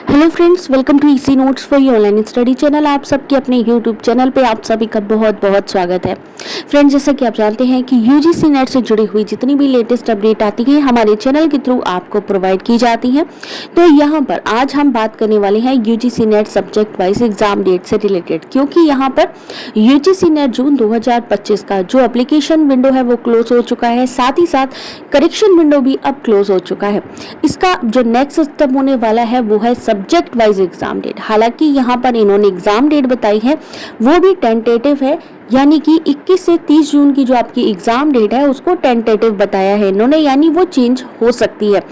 Hello friends, welcome to easy notes for your online study channel. आप सबके अपने YouTube channel पे आप सभी का बहुत बहुत स्वागत है। फ्रेंड्स, जैसा कि आप जानते हैं कि यूजीसी नेट से जुड़ी हुई जितनी भी लेटेस्ट अपडेट आती है हमारे चैनल के थ्रू आपको प्रोवाइड की जाती है। तो यहाँ पर आज हम बात करने वाले हैं UGC NET subject wise exam date से रिलेटेड, क्योंकि यहाँ पर यूजीसी नेट जून 2025 का जो एप्लीकेशन विंडो है वो क्लोज हो चुका है, साथ ही साथ करेक्शन विंडो भी अब क्लोज हो चुका है। इसका जो नेक्स्ट स्टेप होने वाला है वो है सब्जेक्ट वाइज एग्जाम डेट। हालांकि यहाँ पर इन्होंने एग्जाम डेट बताई है वो भी टेंटेटिव है, यानी कि 21 से 30 जून की जो आपकी एग्जाम डेट है उसको टेंटेटिव बताया है इन्होंने, यानी वो चेंज हो सकती है।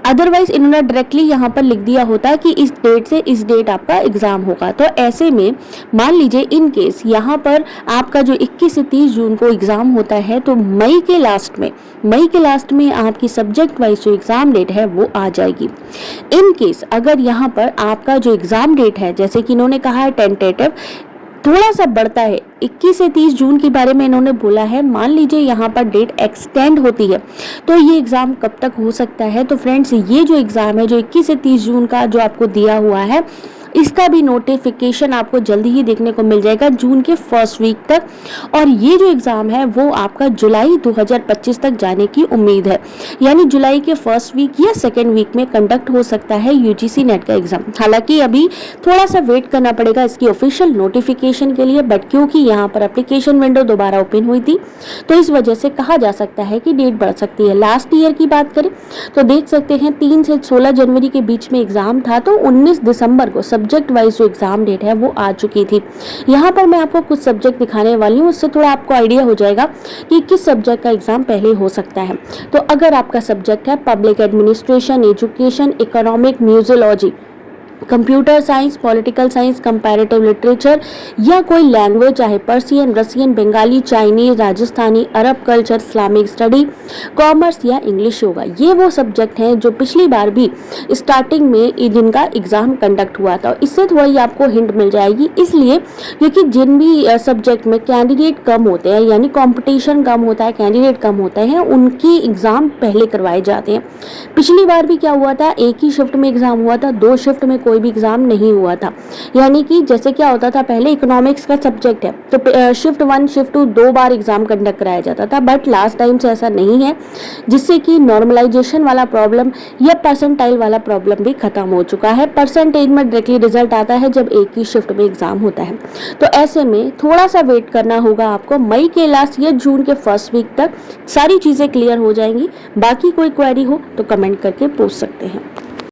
अदरवाइज इन्होंने डायरेक्टली यहाँ पर लिख दिया होता कि इस डेट से इस डेट आपका एग्जाम होगा। तो ऐसे में मान लीजिए इन केस यहाँ पर आपका जो 21 से 30 जून को एग्जाम होता है तो मई के लास्ट में आपकी सब्जेक्ट वाइज जो एग्जाम डेट है वो आ जाएगी। इन केस अगर यहाँ पर आपका जो एग्जाम डेट है, जैसे कि इन्होंने कहा है टेंटेटिव, थोड़ा सा बढ़ता है 21 से 30 जून के बारे में इन्होंने बोला है, मान लीजिए यहाँ पर डेट एक्सटेंड होती है तो ये एग्जाम कब तक हो सकता है। तो फ्रेंड्स, ये जो एग्जाम है जो 21 से 30 जून का जो आपको दिया हुआ है इसका भी नोटिफिकेशन आपको जल्दी ही देखने को मिल जाएगा जून के फर्स्ट वीक तक, और ये जो एग्जाम है वो आपका जुलाई 2025 तक जाने की उम्मीद है, यानी जुलाई के फर्स्ट वीक या सेकेंड वीक में कंडक्ट हो सकता है यूजीसी नेट का एग्जाम। हालांकि अभी थोड़ा सा वेट करना पड़ेगा इसकी ऑफिशियल नोटिफिकेशन के लिए, बट क्योंकि यहाँ पर एप्लीकेशन विंडो दोबारा ओपन हुई थी तो इस वजह से कहा जा सकता है कि डेट बढ़ सकती है। लास्ट ईयर की बात करें तो देख सकते हैं 3 से 16 जनवरी के बीच में एग्जाम था, तो 19 दिसंबर को सब्जेक्ट वाइज जो एग्जाम डेट है वो आ चुकी थी। यहाँ पर मैं आपको कुछ सब्जेक्ट दिखाने वाली हूँ, उससे थोड़ा आपको आइडिया हो जाएगा कि किस सब्जेक्ट का एग्जाम पहले हो सकता है। तो अगर आपका सब्जेक्ट है public administration, education, economic, museology, computer science, political science, comparative literature या कोई लैंग्वेज चाहे Persian, Russian, Bengali, Chinese, Rajasthani, अरब कल्चर, इस्लामिक स्टडी, कॉमर्स या इंग्लिश होगा। ये वो सब्जेक्ट हैं जो पिछली बार भी स्टार्टिंग में जिनका एग्जाम कंडक्ट हुआ था। इससे थोड़ी आपको हिंट मिल जाएगी, इसलिए क्योंकि जिन भी सब्जेक्ट में कैंडिडेट कम होते हैं, यानी कॉम्पिटिशन कम होता है, कैंडिडेट कम होते हैं, उनकी एग्जाम पहले करवाए जाते हैं। पिछली बार भी क्या हुआ था, एक ही शिफ्ट में एग्जाम हुआ था, 2 शिफ्ट में कोई भी एग्जाम नहीं हुआ था। यानी कि जैसे क्या होता था, पहले इकोनॉमिक्स का सब्जेक्ट है तो शिफ्ट 1 शिफ्ट 2 2 बार एग्जाम कंडक्ट कराया जाता था, बट लास्ट टाइम से ऐसा नहीं है, जिससे कि नॉर्मलाइजेशन वाला प्रॉब्लम या परसेंटाइल वाला प्रॉब्लम भी खत्म हो चुका है। परसेंटेज में डायरेक्टली रिजल्ट आता है जब एक ही शिफ्ट में एग्जाम होता है। तो ऐसे में थोड़ा सा वेट करना होगा आपको, मई के लास्ट या जून के फर्स्ट वीक तक सारी चीजें क्लियर हो जाएंगी। बाकी कोई क्वेरी हो तो कमेंट करके पूछ सकते हैं।